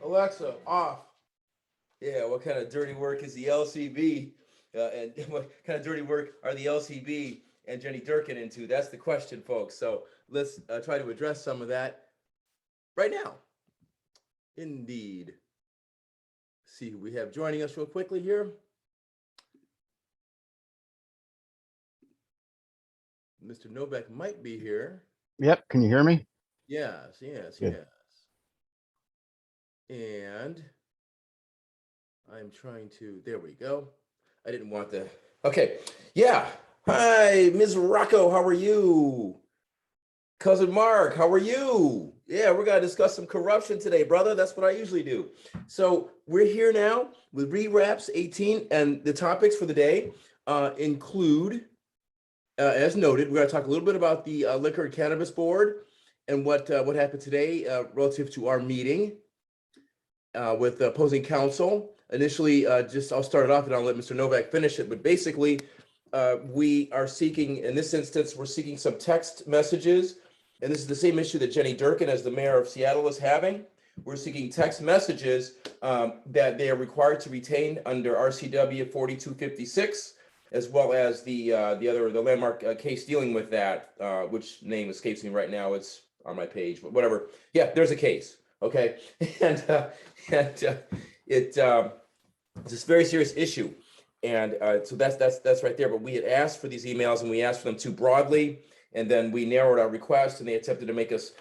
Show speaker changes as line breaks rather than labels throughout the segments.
Alexa, off. Yeah, what kind of dirty work is the LCB? And what kind of dirty work are the LCB and Jenny Durkan into? That's the question, folks. So let's try to address some of that right now. Indeed. See who we have joining us real quickly here. Mr. Novak might be here.
Yep. Can you hear me?
Yes.
Good.
And I'm trying to, there we go. I didn't want the, okay. Yeah. Hi, Ms. Rocco, how are you? Cousin Mark, how are you? Yeah, we're gonna discuss some corruption today, brother. That's what I usually do. So we're here now with Weedwraps 18, and the topics for the day include, as noted, we're gonna talk a little bit about the Liquor and Cannabis Board and what happened today relative to our meeting with the opposing counsel. Initially, I'll start it off and I'll let Mr. Novak finish it. But basically, we are seeking, in this instance, we're seeking some text messages. And this is the same issue that Jenny Durkan, as the mayor of Seattle, is having. We're seeking text messages that they are required to retain under RCW 4256, as well as the landmark case dealing with that, which name escapes me right now. It's on my page, but whatever. Yeah, there's a case. Okay, and it's this very serious issue, and so that's right there. But we had asked for these emails, and we asked for them too broadly, and then we narrowed our request, and they attempted to make us,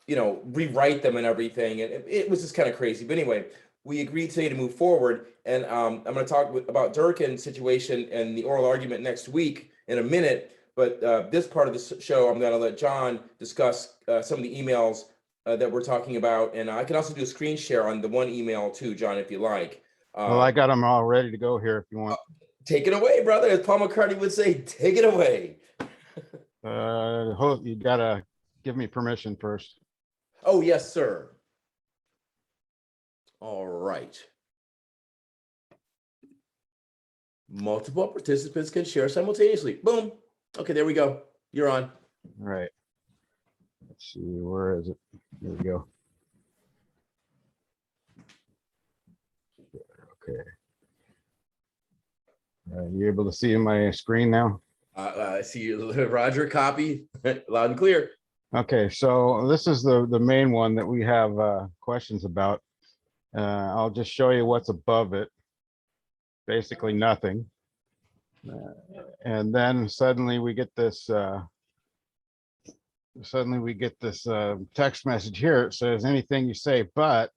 rewrite them and everything, and it was just kind of crazy. But anyway, we agreed today to move forward, and I'm going to talk about Durkan's situation and the oral argument next week in a minute. But this part of the show, I'm going to let John discuss some of the emails that we're talking about, and I can also do a screen share on the one email too, John, if you like.
Well, I got them all ready to go here if you want.
Take it away, brother. As Paul McCartney would say, take it away.
You gotta give me permission first.
Oh, yes, sir. All right. Multiple participants can share simultaneously. Boom. Okay, there we go. You're on.
All right. Let's see, where is it? There we go. Okay. You able to see my screen now?
I see Roger, copy, loud and clear.
Okay, so this is the main one that we have questions about. I'll just show you what's above it. Basically nothing. And then suddenly we get this text message here. It says, anything you say, but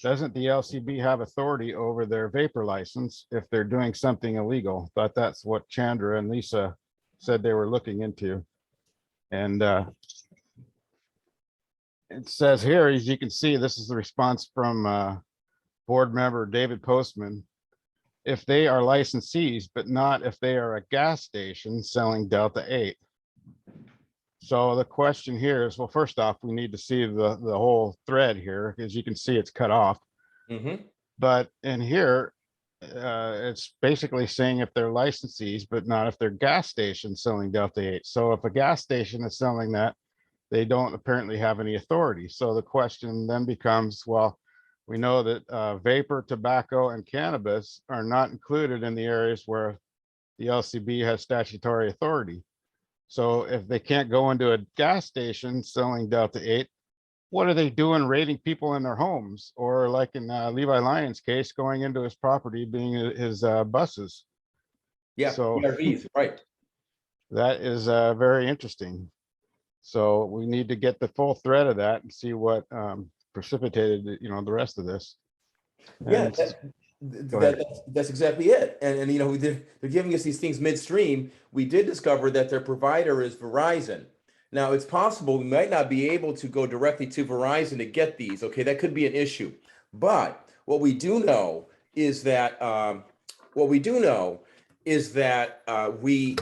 doesn't the LCB have authority over their vapor license if they're doing something illegal? Thought that's what Chandra and Lisa said they were looking into. And it says here, as you can see, this is the response from board member David Postman. If they are licensees, but not if they are a gas station selling Delta 8. So the question here is, well, first off, we need to see the whole thread here. As you can see, it's cut off.
Mm-hmm.
But in here, it's basically saying if they're licensees, but not if they're gas stations selling Delta 8. So if a gas station is selling that, they don't apparently have any authority. So the question then becomes, well, we know that vapor, tobacco, and cannabis are not included in the areas where the LCB has statutory authority. So if they can't go into a gas station selling Delta 8, what are they doing raiding people in their homes? Or like in Levi Lyon's case, going into his property, being his buses.
Yeah,
so
PRVs, right.
That is very interesting. So we need to get the full thread of that and see what precipitated, the rest of this.
Yeah, that's exactly it. And they're giving us these things midstream. We did discover that their provider is Verizon. Now, it's possible we might not be able to go directly to Verizon to get these. Okay, that could be an issue. But what we do know is that we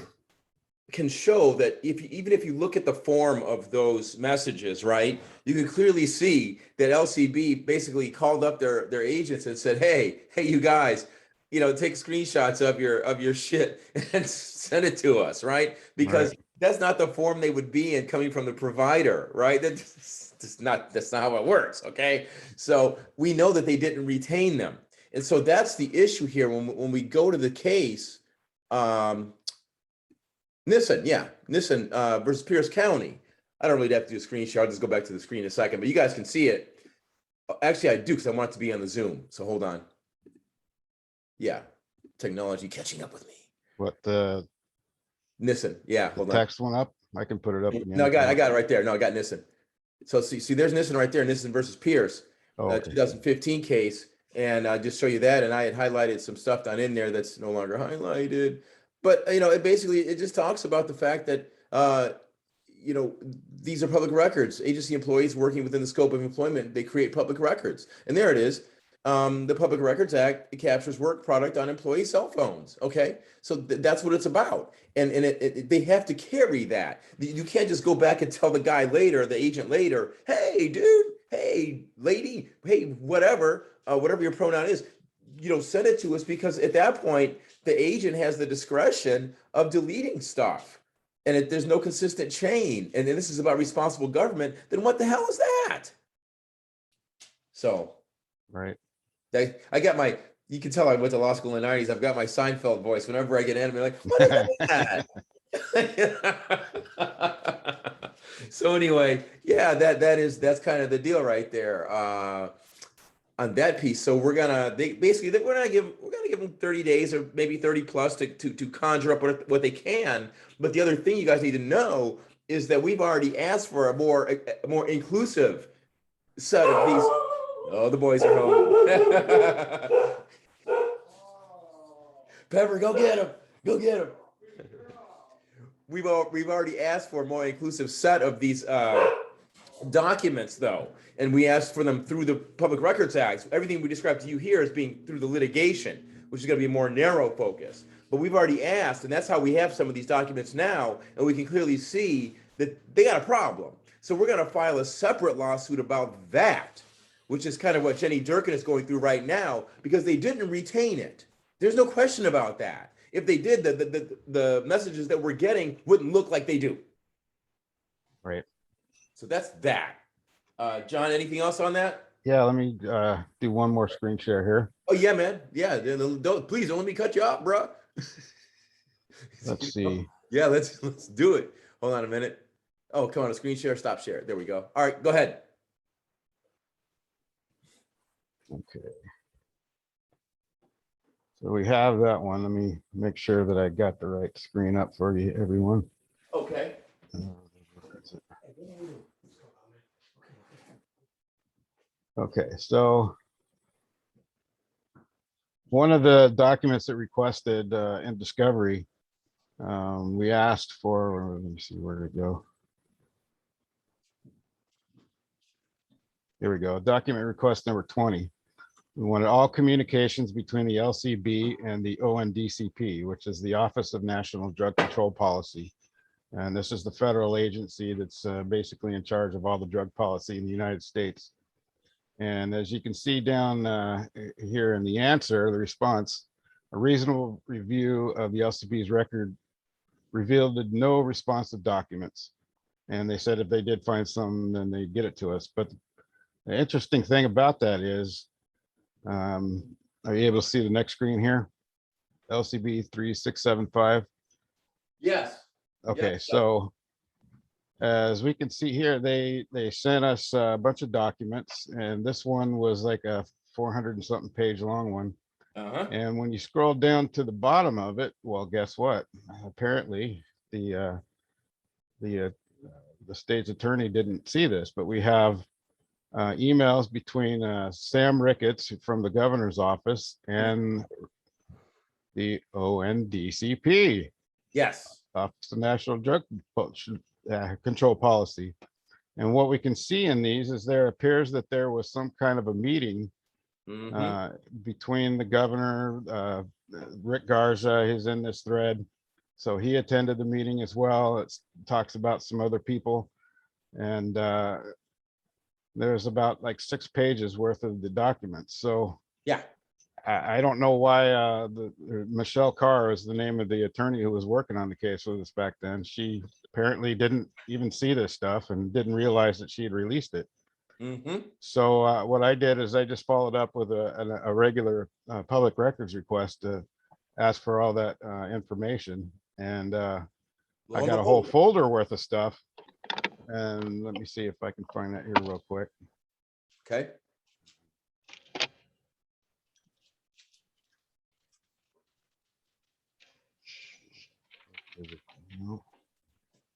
can show that even if you look at the form of those messages, right, you can clearly see that LCB basically called up their agents and said, hey, you guys, take screenshots of your shit and send it to us, right? Because that's not the form they would be in coming from the provider, right? That's that's not how it works. Okay. So we know that they didn't retain them. And so that's the issue here when we go to the case, Nissen versus Pierce County. I don't really have to do a screen share. I'll just go back to the screen in a second, but you guys can see it. Actually, I do because I want it to be on the Zoom. So hold on. Yeah, technology catching up with me.
What the
Nissen? Yeah,
the
hold on.
text one up? I can put it up again.
No, I got it right there. No, I got Nissen. So see, there's Nissen right there. Nissen versus Pierce,
Oh, okay.
2015 case, and I just show you that. And I had highlighted some stuff down in there that's no longer highlighted. But it just talks about the fact that these are public records. Agency employees working within the scope of employment, they create public records. And there it is. The Public Records Act, it captures work product on employee cell phones. Okay. So that's what it's about. And they have to carry that. You can't just go back and tell the guy later, the agent later, hey, dude, hey, lady, hey, whatever your pronoun is, send it to us, because at that point, the agent has the discretion of deleting stuff. And there's no consistent chain. And this is about responsible government. Then what the hell is that? So.
Right.
I got you can tell I went to law school in the 90s. I've got my Seinfeld voice. Whenever I get in, I'm like, what is that? So anyway, yeah, that's kind of the deal right there on that piece. So we're gonna give them 30 days or maybe 30 plus to conjure up what they can. But the other thing you guys need to know is that we've already asked for a more inclusive set of these. Oh, the boys are home. Pepper, go get him. Go get him. We've already asked for a more inclusive set of these documents, though. And we asked for them through the Public Records Act. Everything we described to you here is being through the litigation, which is going to be a more narrow focus. But we've already asked, and that's how we have some of these documents now, and we can clearly see that they got a problem. So we're going to file a separate lawsuit about that, which is kind of what Jenny Durkan is going through right now, because they didn't retain it. There's no question about that. If they did, the messages that we're getting wouldn't look like they do.
Right.
So that's that. John, anything else on that?
Yeah, let me do one more screen share here.
Oh yeah, man. Yeah, please don't let me cut you off, bro.
Let's see.
Yeah, let's do it. Hold on a minute. Oh, come on, a screen share, stop share. There we go. All right, go ahead.
Okay. So we have that one. Let me make sure that I got the right screen up for you, everyone.
Okay.
Okay, so one of the documents that requested in discovery, we asked for, let me see, where did it go? Here we go, document request number 20. We wanted all communications between the LCB and the ONDCP, which is the Office of National Drug Control Policy. And this is the federal agency that's basically in charge of all the drug policy in the United States. And as you can see down here in the answer, the response, a reasonable review of the LCB's record revealed no responsive documents. And they said if they did find some, then they'd get it to us. But the interesting thing about that is, are you able to see the next screen here? LCB 3675.
Yes.
Okay,
Yes.
so as we can see here, they sent us a bunch of documents, and this one was like a 400 and something page long one. And when you scroll down to the bottom of it, well, guess what? Apparently, the state's attorney didn't see this, but we have emails between Sam Ricketts from the governor's office and the ONDCP.
Yes.
Office of National Drug Control Policy. And what we can see in these is there appears that there was some kind of a meeting between the governor, Rick Garza is in this thread. So he attended the meeting as well. It talks about some other people. And there's about like 6 pages worth of the documents. So
yeah,
I don't know why Michelle Carr is the name of the attorney who was working on the case with us back then. She apparently didn't even see this stuff and didn't realize that she had released it.
Mm-hmm.
So what I did is I just followed up with a regular public records request to ask for all that information. And I
Lo and
got a whole
behold.
folder worth of stuff. And let me see if I can find that here real quick.
Okay.
No.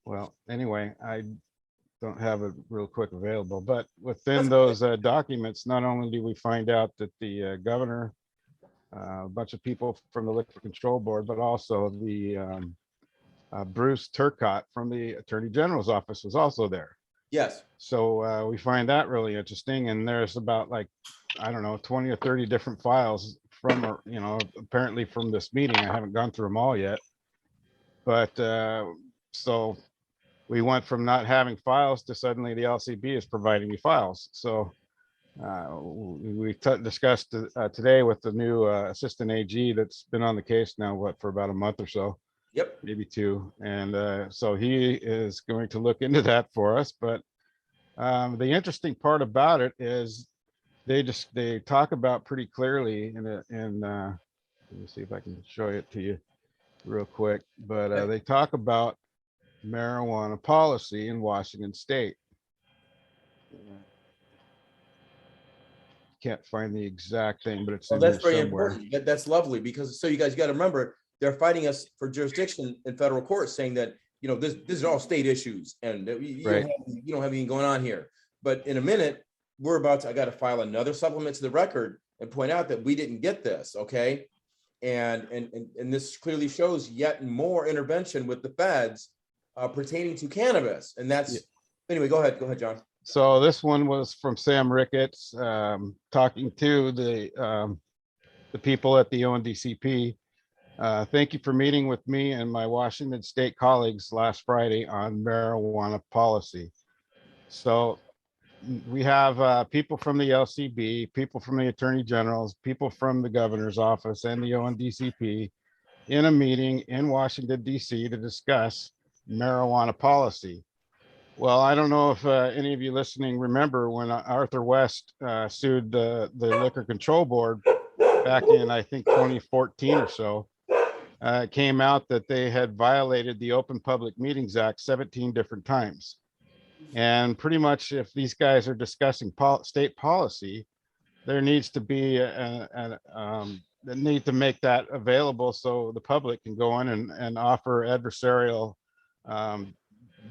Well, anyway, I don't have it real quick available, but within
That's
those documents, not only do we find out that the governor, a bunch of people from the Liquor Control Board, but also the Bruce Turcott from the Attorney General's office was also there.
yes.
So we find that really interesting. And there's about like, I don't know, 20 or 30 different files from, apparently from this meeting. I haven't gone through them all yet. But so we went from not having files to suddenly the LCB is providing me files. So we discussed today with the new assistant AG that's been on the case now, for about a month or so.
Yep.
Maybe two. And so he is going to look into that for us. But the interesting part about it is they talk about pretty clearly let me see if I can show it to you real quick. But
Okay.
they talk about marijuana policy in Washington State. Can't find the exact thing, but it's
Well,
in here
that's very
somewhere.
important. That's lovely because so you guys got to remember they're fighting us for jurisdiction in federal court, saying that this is all state issues and that
Right.
you don't have anything going on here. But in a minute, I got to file another supplement to the record and point out that we didn't get this. Okay, and this clearly shows yet more intervention with the feds pertaining to cannabis, and that's anyway. Go ahead, John.
So this one was from Sam Ricketts, talking to the people at the ONDCP. Thank you for meeting with me and my Washington State colleagues last Friday on marijuana policy. So we have people from the LCB, people from the Attorney General's, people from the governor's office and the ONDCP in a meeting in Washington, D.C. to discuss marijuana policy. Well, I don't know if any of you listening remember when Arthur West sued the Liquor Control Board back in, I think, 2014 or so. It came out that they had violated the Open Public Meetings Act 17 different times. And pretty much if these guys are discussing state policy, there needs to be they need to make that available so the public can go in and offer adversarial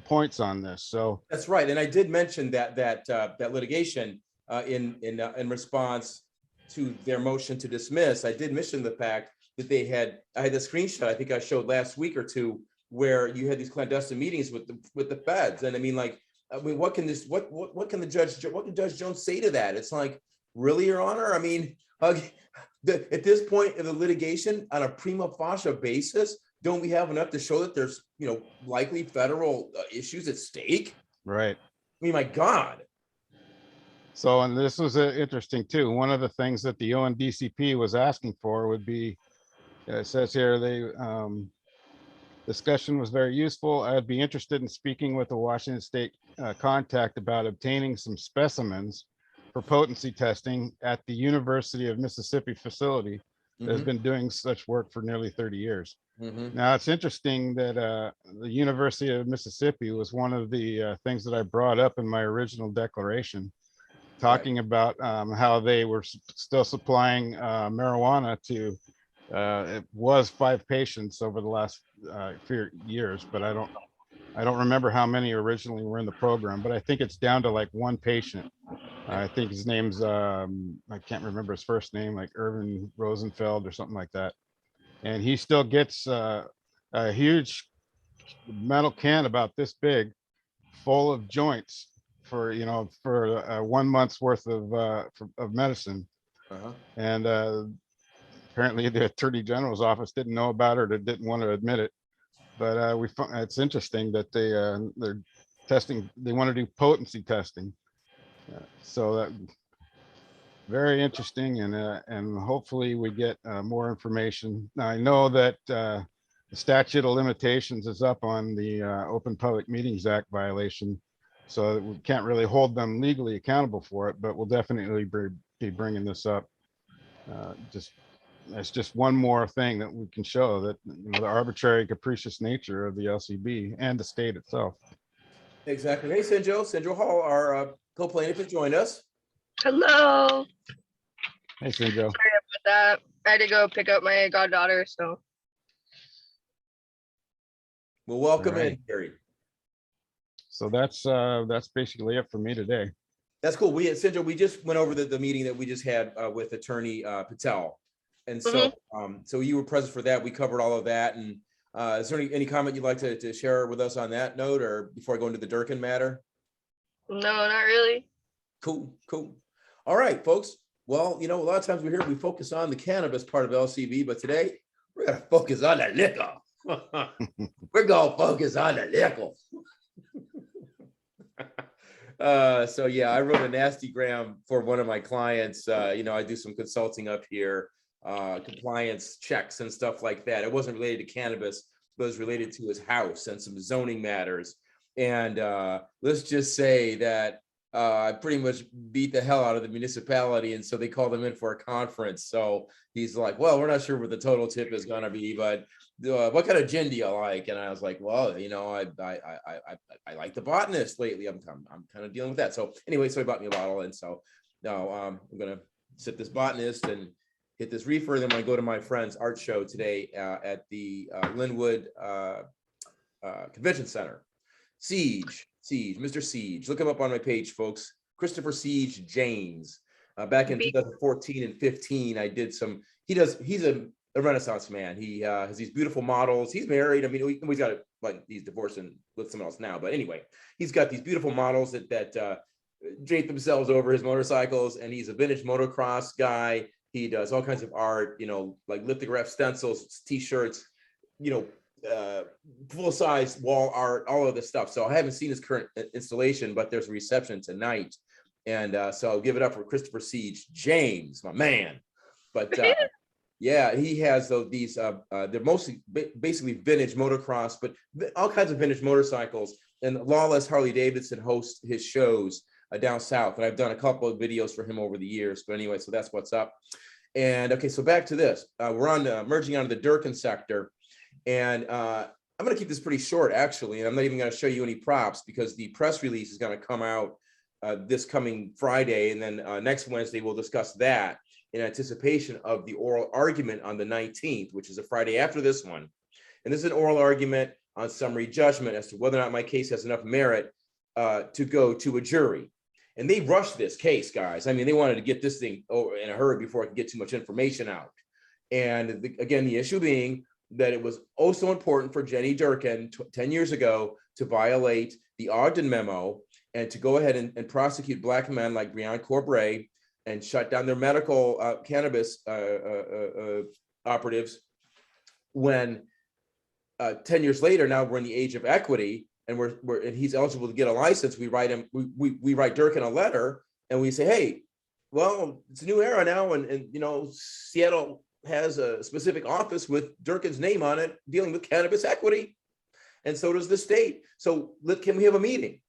points on this. So
that's right, and I did mention that litigation in response to their motion to dismiss. I did mention the fact that I had a screenshot I think I showed last week or two where you had these clandestine meetings with the feds, and I mean, what can Judge Jones say to that? It's like, really, Your Honor? I mean, at this point in the litigation, on a prima facie basis, don't we have enough to show that there's likely federal issues at stake?
right.
I mean, my God.
So, and this was interesting too. One of the things that the ONDCP was asking for would be, it says here, discussion was very useful. I'd be interested in speaking with the Washington State contact about obtaining some specimens for potency testing at the University of Mississippi facility that has been doing such work for nearly 30 years. Now, it's interesting that the University of Mississippi was one of the things that I brought up in my original declaration, talking about how they were still supplying marijuana to, it was 5 patients over the last few years, but I don't remember how many originally were in the program, but I think it's down to like 1 patient. I think his name's, I can't remember his first name, like Irvin Rosenfeld or something like that. And he still gets a huge metal can about this big full of joints for 1 month's worth of medicine. And apparently the Attorney General's office didn't know about it or didn't want to admit it. But it's interesting that they're testing. They want to do potency testing. So that Very interesting, and hopefully we get more information. Now, I know that the statute of limitations is up on the Open Public Meetings Act violation, so we can't really hold them legally accountable for it, but we'll definitely be bringing this up. Just That's just one more thing that we can show that, you know, the arbitrary capricious nature of the LCB and the state itself.
Exactly. Hey, Sinjo Hall, our co-plaintiff, has joined us.
Hello.
Hey, Sinjo.
Sorry about that. I had to go pick up my goddaughter, so.
Well, welcome
All right.
in, Gary.
So that's basically it for me today.
That's cool. Sinjo, we just went over the meeting that we just had with Attorney Patel. And so, so you were present for that. We covered all of that. And is there any comment you'd like to share with us on that note, or before I go into the Durkan matter?
No, not really.
Cool. All right, folks. Well, you know, a lot of times we focus on the cannabis part of LCB, but today we're going to focus on the liquor. We're going to focus on the liquor. So yeah, I wrote a nasty gram for one of my clients. You know, I do some consulting up here, compliance checks and stuff like that. It wasn't related to cannabis, but it was related to his house and some zoning matters. And let's just say that I pretty much beat the hell out of the municipality. And so they called him in for a conference. So he's like, well, we're not sure what the total tip is going to be, but what kind of gin do you like? And I was like, well, you know, I like the botanist lately. I'm kind of dealing with that. So anyway, so he bought me a bottle. And so now I'm going to sip this botanist and hit this reefer. Then I'm going to go to my friend's art show today at the Linwood Convention Center. Mr. Siege. Look him up on my page, folks. Christopher Siege James. Back in 2014 and 15, I did some. He's a Renaissance man. He has these beautiful models. He's married. I mean, he's got he's divorced and with someone else now. But anyway, he's got these beautiful models that drape themselves over his motorcycles, and he's a vintage motocross guy. He does all kinds of art, you know, like lithograph stencils, T-shirts, you know, full-size wall art, all of this stuff. So I haven't seen his current installation, but there's a reception tonight, and so I'll give it up for Christopher Siege James, my man. But yeah, he has these they're mostly basically vintage motocross, but all kinds of vintage motorcycles. And Lawless Harley Davidson hosts his shows down south, and I've done a couple of videos for him over the years. But anyway, so that's what's up. And okay, so back to this. We're on merging onto the Durkan sector. And I'm going to keep this pretty short, actually, and I'm not even going to show you any props because the press release is going to come out this coming Friday, and then next Wednesday we'll discuss that in anticipation of the oral argument on the 19th, which is a Friday after this one. And this is an oral argument on summary judgment as to whether or not my case has enough merit to go to a jury. And they rushed this case, guys. I mean, they wanted to get this thing over in a hurry before I could get too much information out. And again, the issue being that it was oh so important for Jenny Durkan 10 years ago to violate the Ogden memo and to go ahead and prosecute Black men like Breon Corbray and shut down their medical cannabis operatives when 10 years later, now we're in the age of equity and and he's eligible to get a license. We write Durkan a letter and we say, hey, well, it's a new era now. And you know, Seattle has a specific office with Durkan's name on it dealing with cannabis equity. And so does the state. So can we have a meeting?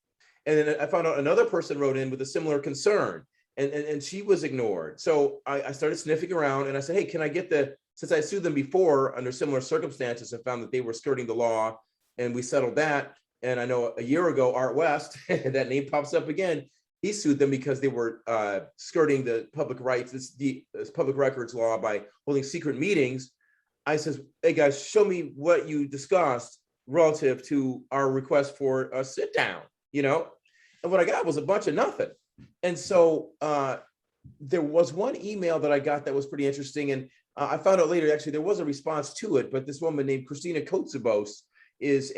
And then I found out another person wrote in with a similar concern and she was ignored. So I started sniffing around and I said, hey, can I get since I sued them before under similar circumstances and found that they were skirting the law and we settled that. And I know a year ago, Art West, that name pops up again. He sued them because they were skirting the public rights, this public records law by holding secret meetings. I says, hey guys, show me what you discussed relative to our request for a sit down, you know? And what I got was a bunch of nothing. And so there was one email that I got that was pretty interesting. And I found out later, actually, there was a response to it, but this woman named Christina Kotzebos is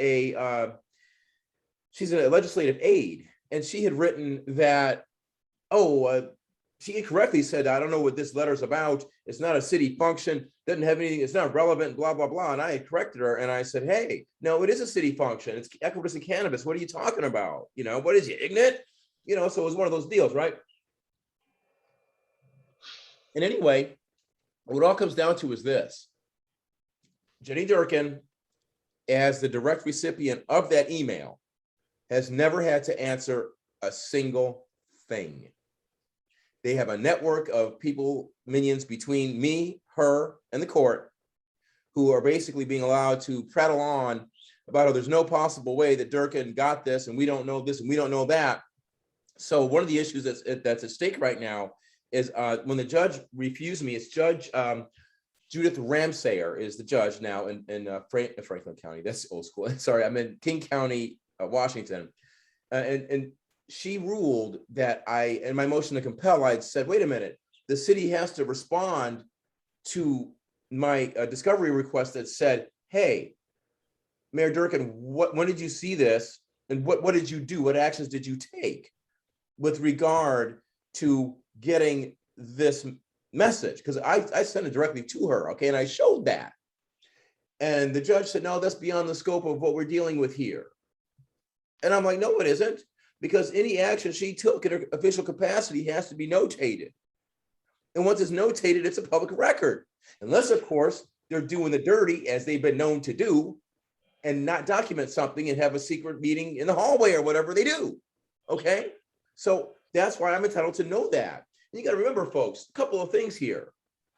she's a legislative aide. And she had written that, she incorrectly said, I don't know what this letter is about. It's not a city function, doesn't have anything, it's not relevant, blah, blah, blah. And I had corrected her and I said, hey, no, it is a city function. It's equities and cannabis. What are you talking about? You know, what is you, ignorant? You know, so it was one of those deals, right? And anyway, what it all comes down to is this. Jenny Durkan, as the direct recipient of that email, has never had to answer a single thing. They have a network of people, minions between me, her, and the court, who are basically being allowed to prattle on about how there's no possible way that Durkan got this, and we don't know this, and we don't know that. So one of the issues that's at stake right now is when the judge refused me, it's Judge Judith Ramsayer is the judge now in Franklin County. That's old school. Sorry, I'm in King County, Washington. And she ruled that in my motion to compel, I said, wait a minute, the city has to respond to my discovery request that said, hey, Mayor Durkan, when did you see this? And what did you do? What actions did you take with regard to getting this message? Because I sent it directly to her, okay, and I showed that. And the judge said, no, that's beyond the scope of what we're dealing with here. And I'm like, no, it isn't, because any action she took in her official capacity has to be notated. And once it's notated, it's a public record. Unless, of course, they're doing the dirty, as they've been known to do, and not document something and have a secret meeting in the hallway or whatever they do, okay? So that's why I'm entitled to know that. You got to remember, folks, a couple of things here.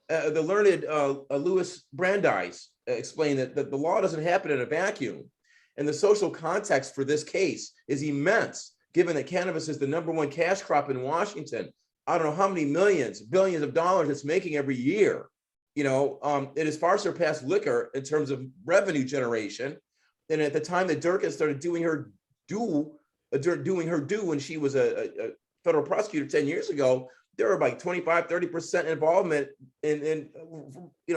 The learned Louis Brandeis explained that the law doesn't happen in a vacuum. And the social context for this case is immense, given that cannabis is the #1 cash crop in Washington. I don't know how many millions, billions of dollars it's making every year. You know, it has far surpassed liquor in terms of revenue generation. And at the time that Durkan started doing her due when she was a federal prosecutor 10 years ago, there were like 25–30% involvement in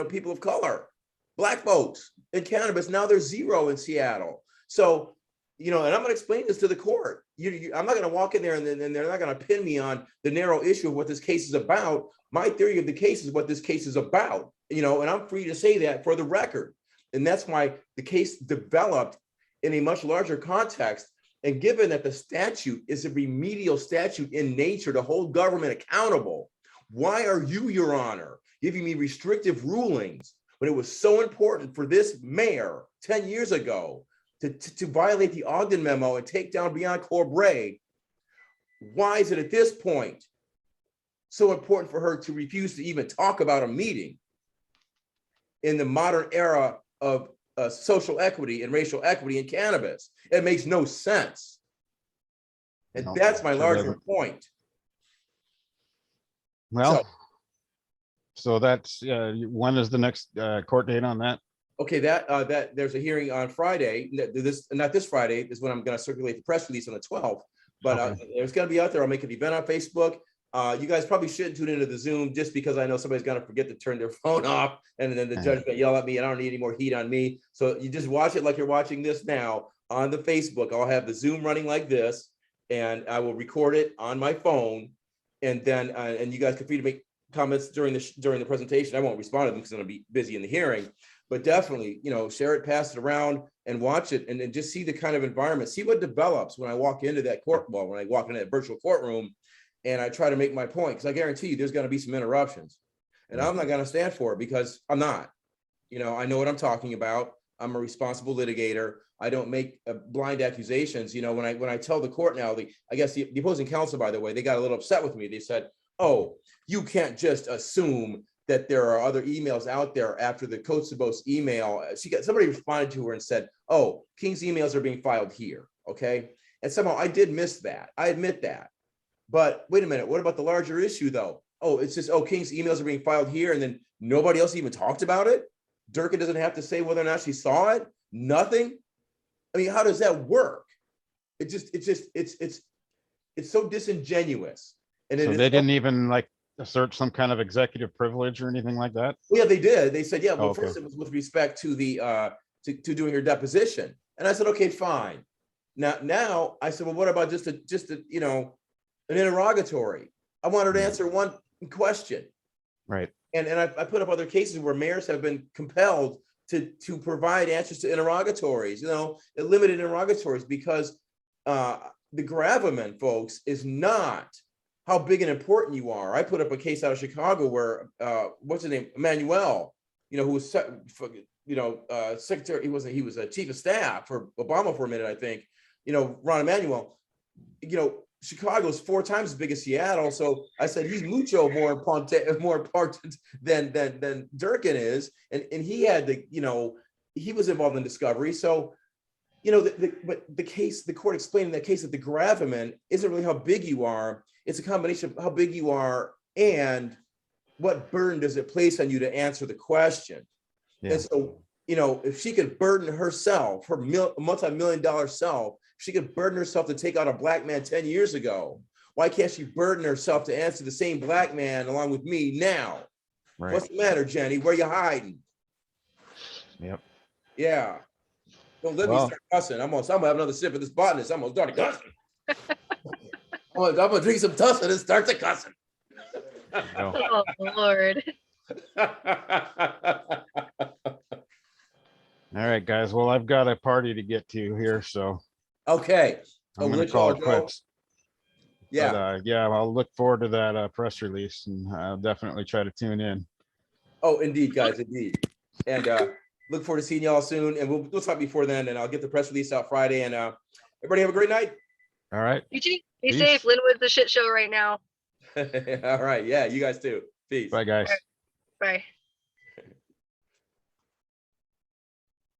people of color, Black folks in cannabis. Now there's zero in Seattle. So, and I'm going to explain this to the court. I'm not going to walk in there and they're not going to pin me on the narrow issue of what this case is about. My theory of the case is what this case is about, and I'm free to say that for the record. And that's why the case developed in a much larger context. And given that the statute is a remedial statute in nature to hold government accountable, why are you, Your Honor, giving me restrictive rulings when it was so important for this mayor 10 years ago to violate the Ogden memo and take down Bianca Corbray? Why is it at this point so important for her to refuse to even talk about a meeting in the modern era of social equity and racial equity in cannabis? It makes no sense. And
No,
that's my
sure
larger
doesn't.
point.
Well, so that's when is the next court date on that?
Okay, that there's a hearing on Friday. Not this Friday is when I'm going to circulate the press release on the 12th. But
Okay.
it's going to be out there. I'll make an event on Facebook. You guys probably shouldn't tune into the Zoom just because I know somebody's going to forget to turn their phone off, and then the judge will yell at me, and I don't need any more heat on me. So you just watch it like you're watching this now on the Facebook. I'll have the Zoom running like this, and I will record it on my phone, and then and you guys can free to make comments during the presentation. I won't respond to them because I'm going to be busy in the hearing, but definitely, share it, pass it around, and watch it, and then just see the kind of environment, see what develops when I walk into that when I walk into that virtual courtroom. And I try to make my point, because I guarantee you there's going to be some interruptions, and I'm not going to stand for it, because I'm not. I know what I'm talking about. I'm a responsible litigator. I don't make blind accusations. When I tell the court now, I guess the opposing counsel, by the way, they got a little upset with me. They said, "Oh, you can't just assume that there are other emails out there after the Kotzebos email." Somebody responded to her and said, "Oh, King's emails are being filed here." Okay, and somehow I did miss that. I admit that. But wait a minute, what about the larger issue though? Oh, it's just, King's emails are being filed here, and then nobody else even talked about it? Durkan doesn't have to say whether or not she saw it? Nothing? I mean, how does that work? It's so disingenuous. And
So they didn't even assert some kind of executive privilege or anything like that?
Well, yeah, they did. They said, yeah, well,
Okay.
first it was with respect to the to doing her deposition. And I said, okay, fine. Now I said, well, what about just an interrogatory? I wanted to answer one question.
Right.
And I put up other cases where mayors have been compelled to provide answers to interrogatories, limited interrogatories, because the gravamen, folks, is not how big and important you are. I put up a case out of Chicago where what's his name, Emmanuel, who was secretary. He was a chief of staff for Obama for a minute, I think. Ron Emanuel. Chicago's 4 times as big as Seattle. So I said he's mucho more important than Durkan is, and he had he was involved in discovery. So but the court explained in that case that the gravamen isn't really how big you are. It's a combination of how big you are and what burden does it place on you to answer the question. Yeah. And so, if she could burden herself, her multi-million-dollar self, she could burden herself to take out a black man 10 years ago. Why can't she burden herself to answer the same black man along with me now? Right. What's the matter, Jenny? Where you hiding?
Yep.
Yeah. Don't let me start cussing. I'm gonna have another sip of this botanist. I'm gonna start cussing. I'm gonna drink some Tussin and start the cussing.
Oh Lord.
All right, guys. Well, I've got a party to get to here, so
okay.
I'm gonna call it quits.
Yeah.
But, I'll look forward to that press release, and I'll definitely try to tune in.
Oh, indeed, guys, indeed. And look forward to seeing y'all soon. And we'll talk before then, and I'll get the press release out Friday. And everybody have a great night.
All right.
You too. Be safe. Linwood's a shit show right now.
All right. Yeah, you guys too. Peace.
Bye, guys.
Bye.